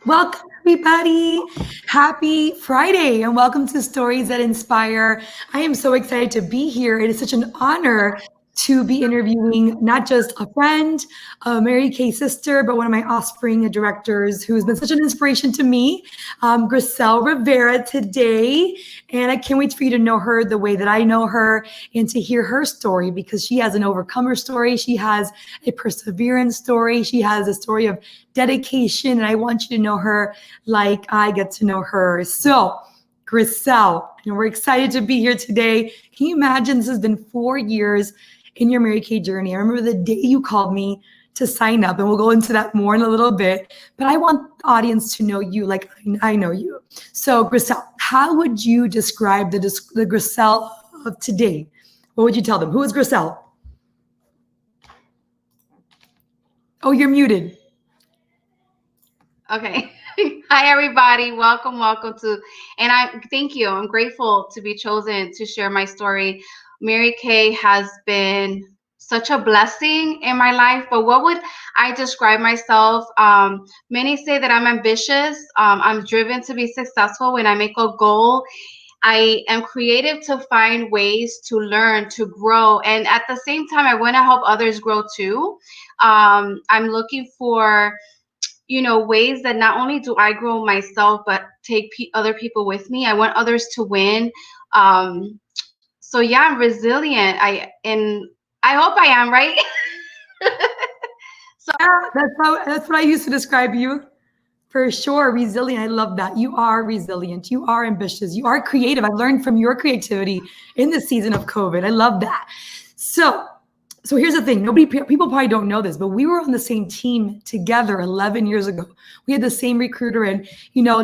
Welcome, everybody. Happy Friday, and welcome to Stories That Inspire. I am so excited to be here. It is such an honor to be interviewing not just a friend, a Mary Kay sister, but one of my offspring directors who's been such an inspiration to me, Griselle Rivera, today. And I can't wait for you to know her the way that I know her and to hear her story because she has an overcomer story. She has a perseverance story. She has a story of dedication, and I want you to know her like I get to know her. So, Griselle, and we're excited to be here today. Can you imagine this has been 4 years in your Mary Kay journey? I remember the day you called me to sign up, and we'll go into that more in a little bit. But I want the audience to know you like I know you. So, Griselle, how would you describe the Griselle of today? What would you tell them? Who is Griselle? Oh, you're muted. Okay. Hi, everybody. Welcome to, and I thank you. I'm grateful to be chosen to share my story. Mary Kay has been such a blessing in my life, but what would I describe myself? Many say that I'm ambitious. I'm driven to be successful. When I make a goal, I am creative to find ways to learn, to grow. And at the same time, I want to help others grow too. I'm looking for ways that not only do I grow myself, but take other people with me. I want others to win. So yeah, I'm resilient. I hope I am, right? So Yeah, that's what I used to describe you. For sure, resilient. I love that. You are resilient. You are ambitious. You are creative. I've learned from your creativity in this season of COVID. I love that. So, so here's the thing. People probably don't know this, but we were on the same team together 11 years ago. We had the same recruiter, and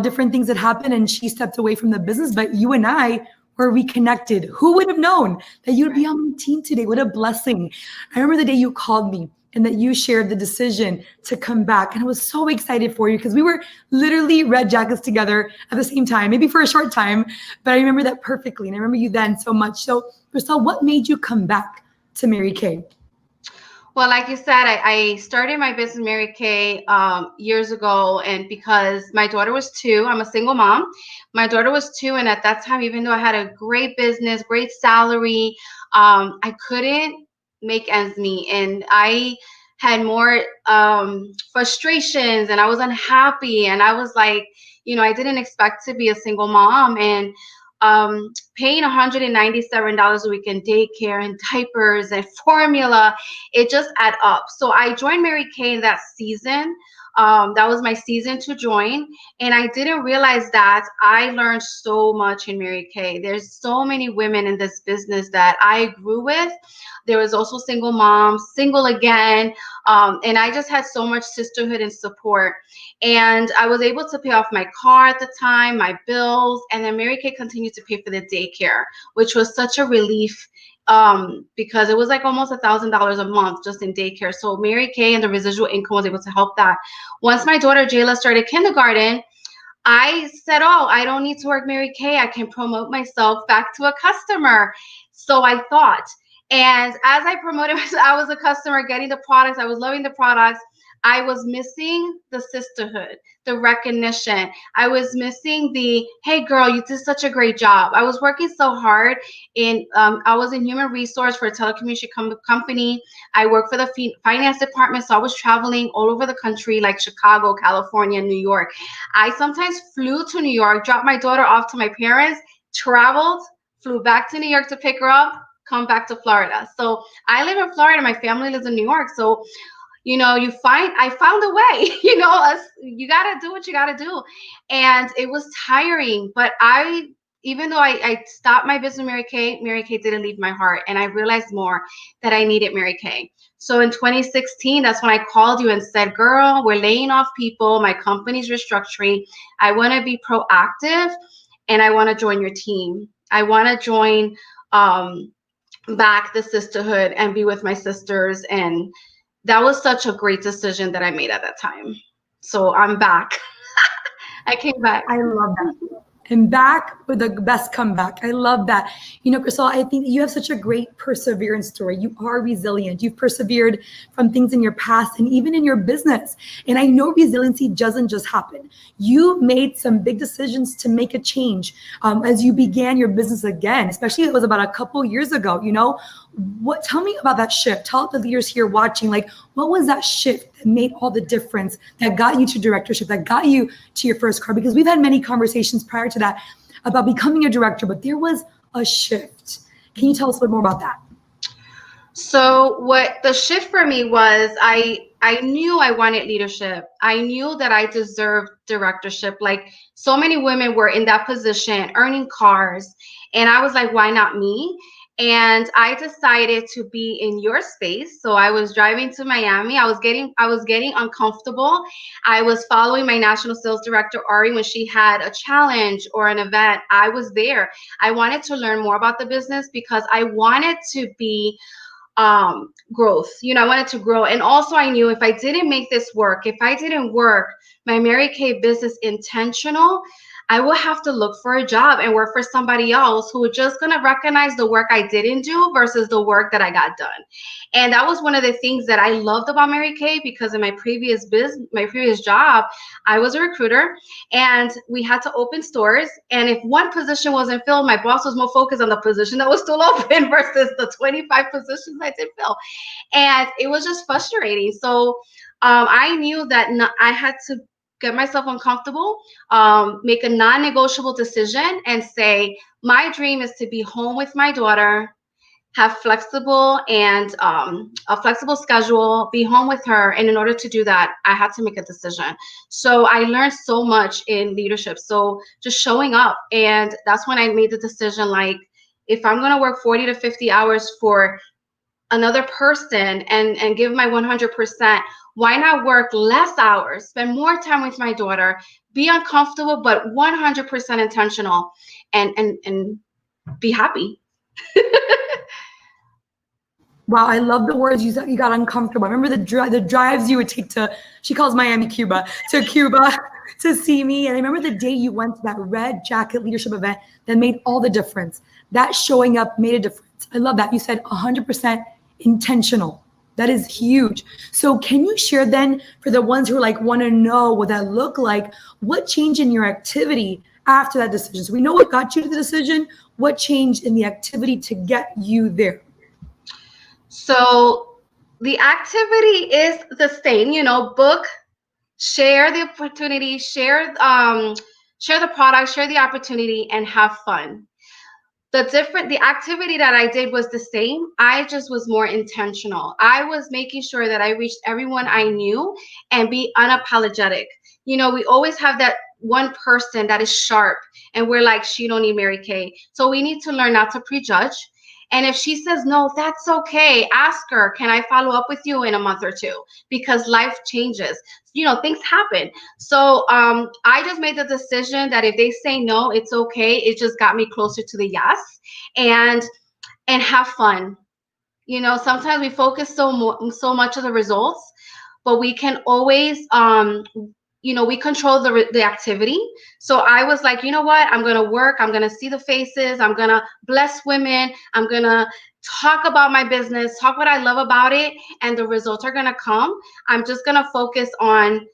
different things that happened. And she stepped away from the business, but you and I were reconnected. Who would have known that you'd be on my team today? What a blessing! I remember the day you called me and that you shared the decision to come back. And I was so excited for you because we were literally red jackets together at the same time, maybe for a short time, but I remember that perfectly. And I remember you then so much. So, Griselle, what made you come back to Mary Kay? Well, like you said, I started my business, Mary Kay, years ago. And because my daughter was 2, I'm a single mom. My daughter was 2. And at that time, even though I had a great business, great salary, I couldn't make ends meet. And I had more frustrations and I was unhappy. And I was like, I didn't expect to be a single mom. And paying $197 a week in daycare and diapers and formula, it just add up. So I joined Mary Kay in that season. That was my season to join. And I didn't realize that I learned so much in Mary Kay. There's so many women in this business that I grew with. There was also single moms, single again. And I just had so much sisterhood and support. And I was able to pay off my car at the time, my bills, and then Mary Kay continued to pay for the daycare, which was such a relief because it was like almost $1,000 a month just in daycare. So Mary Kay and the residual income was able to help that. Once my daughter Jayla started kindergarten, I said, oh, I don't need to work Mary Kay. I can promote myself back to a customer. So I thought. And as I promoted myself, I was a customer getting the products. I was loving the products. I was missing the sisterhood, the recognition. I was missing the, hey, girl, you did such a great job. I was working so hard. I was in human resource for a telecommunication company. I worked for the finance department. So I was traveling all over the country, like Chicago, California, New York. I sometimes flew to New York, dropped my daughter off to my parents, traveled, flew back to New York to pick her up, come back to Florida. So I live in Florida. My family lives in New York. So I found a way. You got to do what you got to do. And it was tiring, but even though I stopped my business, Mary Kay didn't leave my heart. And I realized more that I needed Mary Kay. So in 2016, that's when I called you and said, girl, we're laying off people. My company's restructuring. I want to be proactive and I want to join your team. I want to join back the sisterhood and be with my sisters. And that was such a great decision that I made at that time. So I'm back. I came back. I love that. and back with the best comeback. I love that. Crystal, I think you have such a great perseverance story. You are resilient. You've persevered from things in your past and even in your business. And I know resiliency doesn't just happen. You made some big decisions to make a change as you began your business again, especially it was about a couple years ago. Tell me about that shift. Tell the leaders here watching, like, what was that shift that made all the difference, that got you to directorship, that got you to your first car? Because we've had many conversations prior to that about becoming a director, but there was a shift. Can you tell us a little more about that? So what the shift for me was, I knew I wanted leadership. I knew that I deserved directorship. Like, so many women were in that position, earning cars, and I was like, why not me? And I decided to be in your space. So I was driving to Miami. I was getting uncomfortable. I was following my national sales director, Ari, when she had a challenge or an event. I was there. I wanted to learn more about the business because I wanted to be growth. I wanted to grow. And also I knew if I didn't make this work, if I didn't work my Mary Kay business intentional, I will have to look for a job and work for somebody else who was just going to recognize the work I didn't do versus the work that I got done. And that was one of the things that I loved about Mary Kay, because in my previous job, I was a recruiter and we had to open stores. And if one position wasn't filled, my boss was more focused on the position that was still open versus the 25 positions I did fill. And it was just frustrating. So I knew that I had to get myself uncomfortable, make a non-negotiable decision and say, my dream is to be home with my daughter, have flexible and a flexible schedule, be home with her. And in order to do that, I had to make a decision. So I learned so much in leadership. So just showing up. And that's when I made the decision, like, if I'm going to work 40 to 50 hours for another person and give my 100%, why not work less hours, spend more time with my daughter, be uncomfortable, but 100% intentional, and be happy. Wow, I love the words you said. You got uncomfortable. I remember the drives you would take to, she calls Miami Cuba, to Cuba to see me. And I remember the day you went to that red jacket leadership event that made all the difference. That showing up made a difference. I love that. You said 100% intentional. That is huge. So can you share then, for the ones who want to know what that looked like, what changed in your activity after that decision? So we know what got you to the decision. What changed in the activity to get you there? So the activity is the same, book, share the opportunity, share the product, share the opportunity, and have fun. The activity that I did was the same. I just was more intentional. I was making sure that I reached everyone I knew and be unapologetic. We always have that one person that is sharp and we're like, she don't need Mary Kay. So we need to learn not to prejudge. And if she says no, that's okay. Ask her, can I follow up with you in a month or two? Because life changes. Things happen. So I just made the decision that if they say no, it's okay. It just got me closer to the yes, and have fun. Sometimes we focus so much on the results, but we can always we control the activity. So I was like, you know what? I'm going to work. I'm going to see the faces. I'm going to bless women. I'm going to talk about my business, talk what I love about it, and the results are going to come. I'm just going to focus on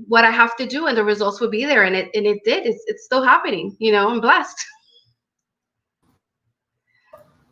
what I have to do, and the results will be there. And it did. It's still happening. I'm blessed.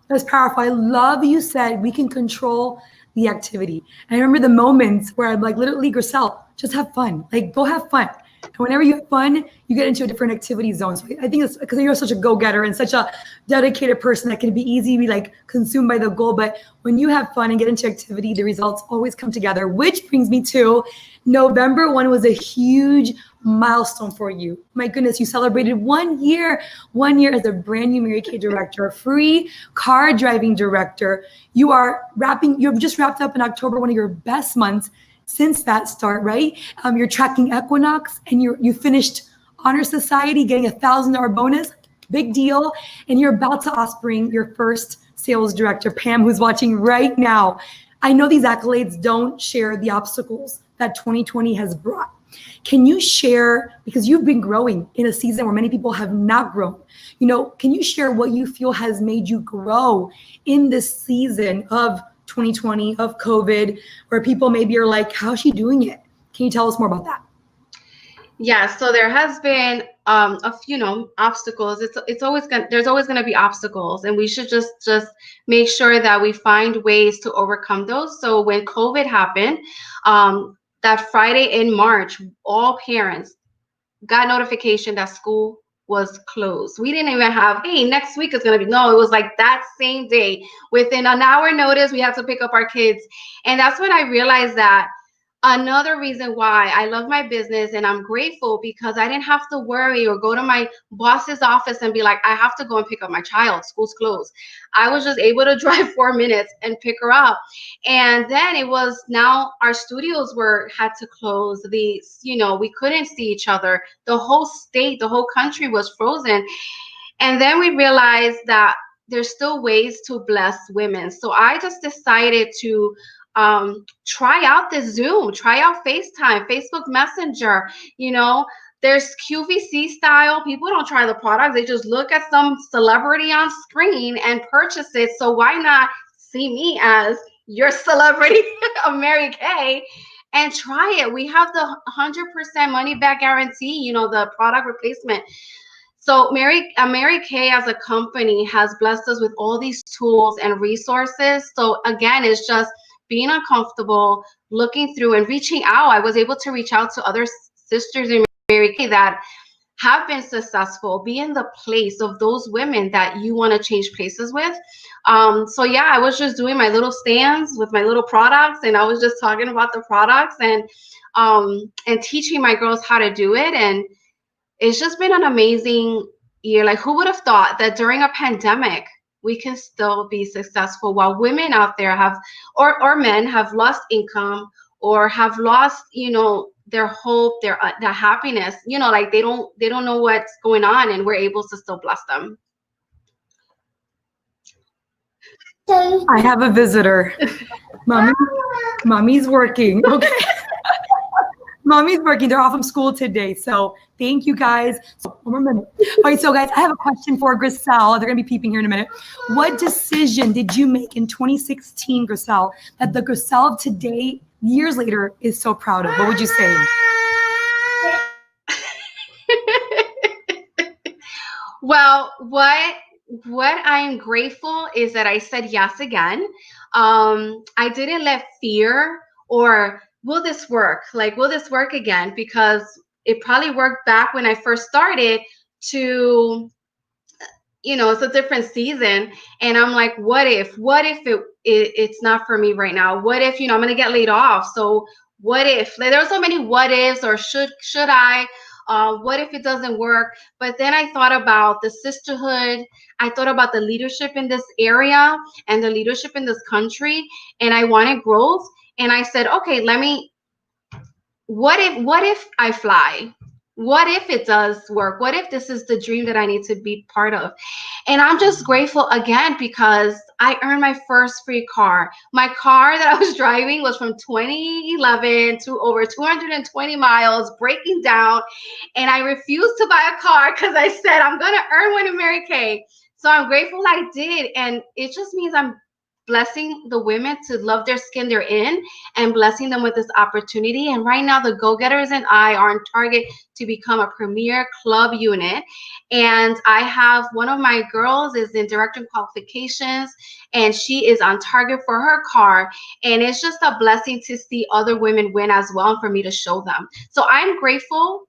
That's powerful. I love you said we can control the activity. And I remember the moments where I'm like, literally, Griselle, just have fun. Like, go have fun. And whenever you have fun, you get into a different activity zone. So I think it's because you're such a go-getter and such a dedicated person that can be easy to be consumed by the goal. But when you have fun and get into activity, the results always come together, which brings me to November 1 was a huge milestone for you. My goodness, you celebrated 1 year as a brand new Mary Kay director, a free car driving director. You've just wrapped up in October, one of your best months since that start, right? You're tracking Equinox and you finished Honor Society, getting $1,000 bonus, big deal. And you're about to offspring your first sales director, Pam, who's watching right now. I know these accolades don't share the obstacles that 2020 has brought. Can you share, because you've been growing in a season where many people have not grown, can you share what you feel has made you grow in this season of 2020, of COVID, where people maybe are like, how's she doing it? Can you tell us more about that? Yeah, so there has been obstacles. It's always gonna there's always gonna be obstacles, and we should just make sure that we find ways to overcome those. So when COVID happened, that Friday in March, all parents got notification that school was closed. We didn't even have, hey, next week is gonna be, no, it was like that same day. Within an hour notice, we had to pick up our kids. And that's when I realized that another reason why I love my business and I'm grateful, because I didn't have to worry or go to my boss's office and be like, I have to go and pick up my child. School's closed. I was just able to drive 4 minutes and pick her up. And then it was, now our studios had to close. We couldn't see each other. The whole state, the whole country was frozen. And then we realized that there's still ways to bless women. So I just decided to try out the Zoom, try out FaceTime, Facebook Messenger. There's QVC style. People don't try the product. They just look at some celebrity on screen and purchase it. So why not see me as your celebrity of Mary Kay and try it? We have the 100% money back guarantee, the product replacement. So Mary Kay as a company has blessed us with all these tools and resources. So again, it's just being uncomfortable, looking through and reaching out. I was able to reach out to other sisters in Mary Kay that have been successful. Be in the place of those women that you want to change places with. So yeah, I was just doing my little stands with my little products, and I was just talking about the products and teaching my girls how to do it. And it's just been an amazing year. Like, who would have thought that during a pandemic we can still be successful while women out there have, or men have lost income or have lost, their hope, their happiness, like they don't know what's going on, and we're able to still bless them. I have a visitor. Mommy's working. Okay. Mommy's working. They're off from school today. So thank you guys. So one more minute. All right. So guys, I have a question for Griselle. They're going to be peeping here in a minute. What decision did you make in 2016, Griselle, that the Griselle of today, years later, is so proud of? What would you say? Well, what I'm grateful is that I said yes again. I didn't let fear or will this work? Like, will this work again? Because it probably worked back when I first started to, it's a different season. And I'm like, what if it's not for me right now? What if, I'm going to get laid off? So what if? Like, there are so many what ifs, or should I? What if it doesn't work? But then I thought about the sisterhood. I thought about the leadership in this area and the leadership in this country. And I wanted growth. And I said, okay, what if I fly? What if it does work? What if this is the dream that I need to be part of? And I'm just grateful again because I earned my first free car. My car that I was driving was from 2011 to over 220 miles, breaking down. And I refused to buy a car because I said, I'm going to earn one in Mary Kay. So I'm grateful I did. And it just means I'm blessing the women to love their skin they're in and blessing them with this opportunity. And right now, the Go-Getters and I are on target to become a premier club unit. And I have one of my girls is in director qualifications, and she is on target for her car. And it's just a blessing to see other women win as well, and for me to show them. So I'm grateful.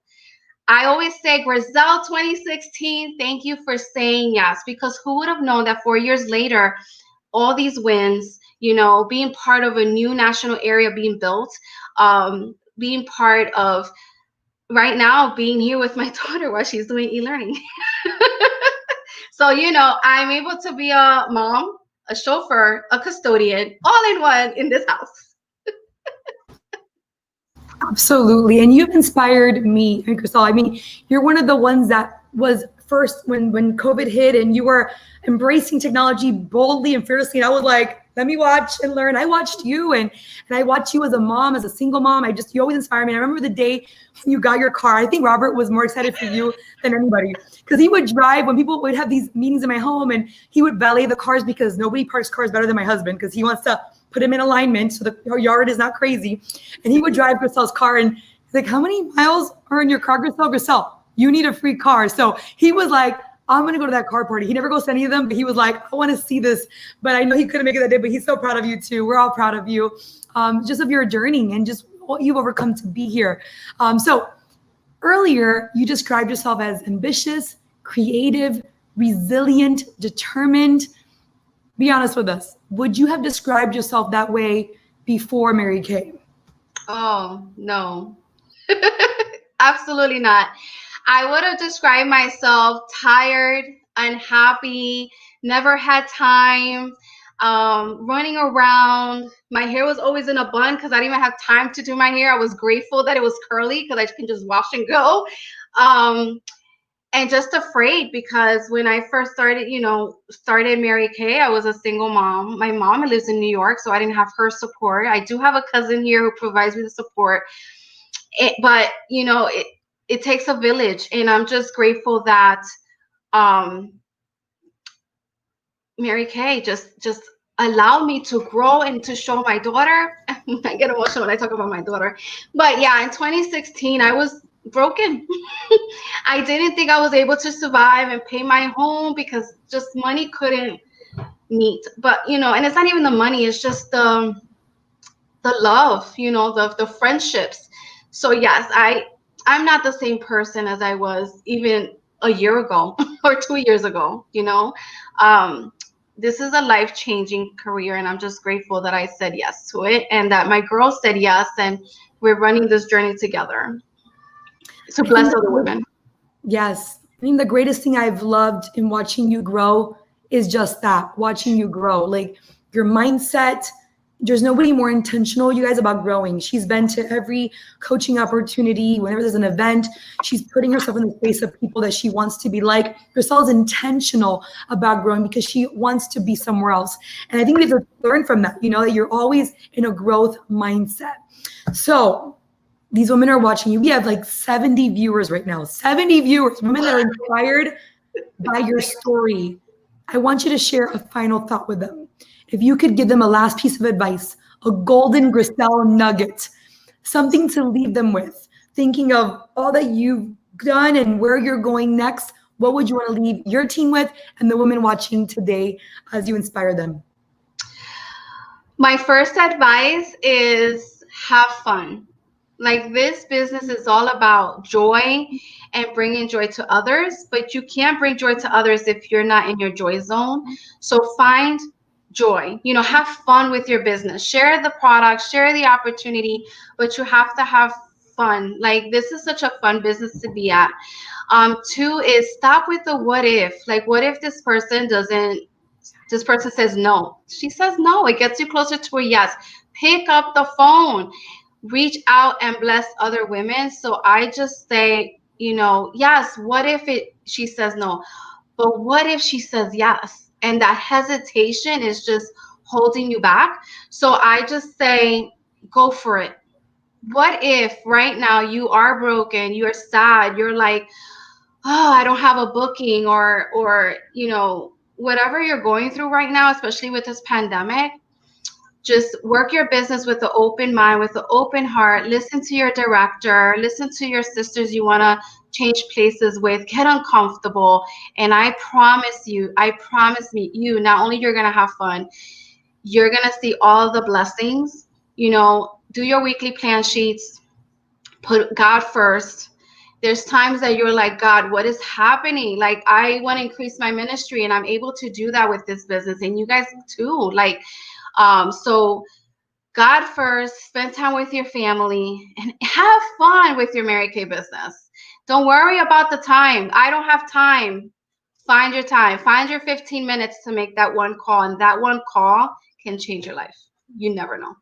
I always say, Griselle 2016, thank you for saying yes, because who would have known that 4 years later, all these wins, being part of a new national area being built, being part of right now being here with my daughter while she's doing e-learning. So, I'm able to be a mom, a chauffeur, a custodian, all in one in this house. Absolutely. And you've inspired me, Griselle. I mean, you're one of the ones that was first when COVID hit, and you were embracing technology boldly and fearlessly. And I was like, let me watch and learn. I watched you, and I watched you as a mom, as a single mom. You always inspire me. I remember the day when you got your car. I think Robert was more excited for you than anybody, because he would drive when people would have these meetings in my home, and he would valet the cars, because nobody parks cars better than my husband, because he wants to put him in alignment so the yard is not crazy. And he would drive Grisel's car, and he's like, how many miles are in your car, Grisel? Grisel, you need a free car. So he was like, I'm going to go to that car party. He never goes to any of them, but he was like, I want to see this. But I know he couldn't make it that day, but he's so proud of you too. We're all proud of you, just of your journey and just what you've overcome to be here. So earlier, you described yourself as ambitious, creative, resilient, determined. Be honest with us. Would you have described yourself that way before Mary Kay? Oh, no. Absolutely not. I would have described myself tired, unhappy, never had time, running around. My hair was always in a bun because I didn't even have time to do my hair. I was grateful that it was curly because I can just wash and go. Um, and just afraid because when I first started, started Mary Kay, I was a single mom. My mom lives in New York, so I didn't have her support. I do have a cousin here who provides me the support. But it takes a village, and I'm just grateful that um, Mary Kay just allowed me to grow and to show my daughter. I get emotional when I talk about my daughter. But yeah, in 2016, I was broken. I didn't think I was able to survive and pay my home because just money couldn't meet. But and it's not even the money; it's just the love, the friendships. So yes, I'm not the same person as I was even a year ago or 2 years ago. This is a life-changing career, and I'm just grateful that I said yes to it and that my girls said yes, and we're running this journey together to bless other women. Yes. I mean, the greatest thing I've loved in watching you grow is just that, watching you grow. Like your mindset, there's nobody more intentional, you guys, about growing. She's been to every coaching opportunity. Whenever there's an event, she's putting herself in the face of people that she wants to be like. Grisel is intentional about growing because she wants to be somewhere else. And I think we have to learn from that, that you're always in a growth mindset. So these women are watching you. We have like 70 viewers right now, 70 viewers, women that are inspired by your story. I want you to share a final thought with them. If you could give them a last piece of advice, a golden Grisel nugget, something to leave them with, thinking of all that you've done and where you're going next, what would you want to leave your team with and the women watching today as you inspire them? My first advice is have fun. Like, this business is all about joy and bringing joy to others, but you can't bring joy to others if you're not in your joy zone. So find joy, have fun with your business, share the product, share the opportunity, but you have to have fun. Like, this is such a fun business to be at. Two is stop with the what if. Like, what if this person says no? She says no. It gets you closer to a yes. Pick up the phone, reach out and bless other women. So I just say, yes, what if she says no? But what if she says yes? And that hesitation is just holding you back. So I just say, go for it. What if right now you are broken, you're sad, you're like, oh, I don't have a booking, or whatever you're going through right now, especially with this pandemic. Just work your business with an open mind, with an open heart. Listen to your director, listen to your sisters you want to change places with, get uncomfortable. And I promise you, not only you're going to have fun, you're going to see all the blessings. Do your weekly plan sheets, put God first. There's times that you're like, God, what is happening? Like, I want to increase my ministry, and I'm able to do that with this business, and you guys too. Like, so God first, spend time with your family, and have fun with your Mary Kay business. Don't worry about the time. I don't have time. Find your time. Find your 15 minutes to make that one call, and that one call can change your life. You never know.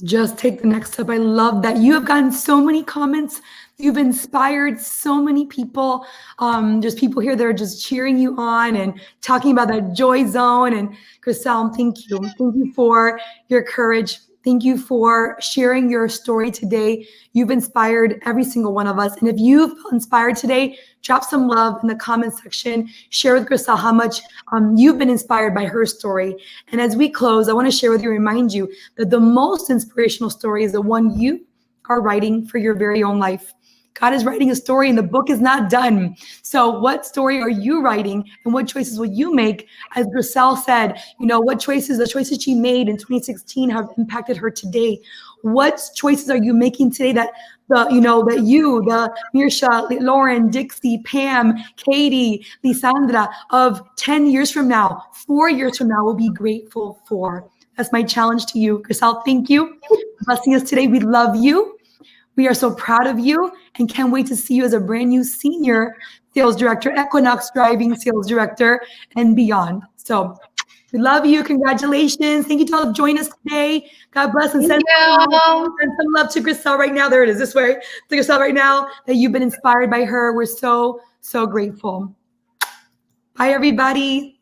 just take the next step. I love that you have gotten so many comments. You've inspired so many people. There's people here that are just cheering you on and talking about that joy zone. And Chriselle, thank you. Thank you for your courage. Thank you for sharing your story today. You've inspired every single one of us. And if you've felt inspired today, drop some love in the comment section. Share with Chriselle how much you've been inspired by her story. And as we close, I want to share with you, remind you that the most inspirational story is the one you are writing for your very own life. God is writing a story and the book is not done. So what story are you writing and what choices will you make? As Griselle said, what choices, the choices she made in 2016 have impacted her today. What choices are you making today that the Mirsha, Lauren, Dixie, Pam, Katie, Lisandra of 10 years from now, 4 years from now will be grateful for? That's my challenge to you. Griselle, thank you for blessing us today. We love you. We are so proud of you and can't wait to see you as a brand new senior sales director, Equinox driving sales director, and beyond. So we love you. Congratulations. Thank you to all who joined us today. God bless and Thank send you. some love to Griselle right now. There it is, this way. To Griselle right now that you've been inspired by her. We're so, so grateful. Bye, everybody.